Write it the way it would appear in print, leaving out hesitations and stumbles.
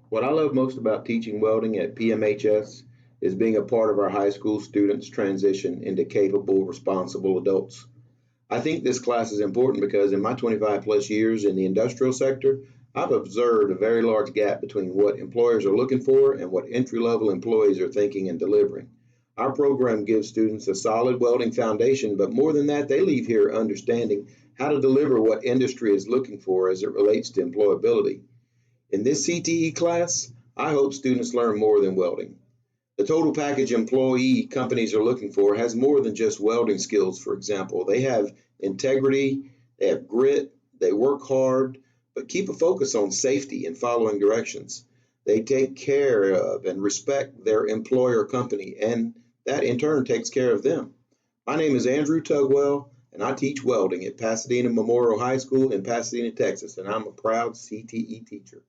What I love most about teaching welding at PMHS is being a part of our high school students' transition into capable, responsible adults. I think this class is important because in my 25 plus years in the industrial sector, I've observed a very large gap between what employers are looking for and what entry level employees are thinking and delivering. Our program gives students a solid welding foundation, but more than that, they leave here understanding how to deliver what industry is looking for as it relates to employability. In this CTE class, I hope students learn more than welding. The total package employee companies are looking for has more than just welding skills, for example. They have integrity, they have grit, they work hard, but keep a focus on safety and following directions. They take care of and respect their employer company, and that in turn takes care of them. My name is Andrew Tugwell, and I teach welding at Pasadena Memorial High School in Pasadena, Texas, and I'm a proud CTE teacher.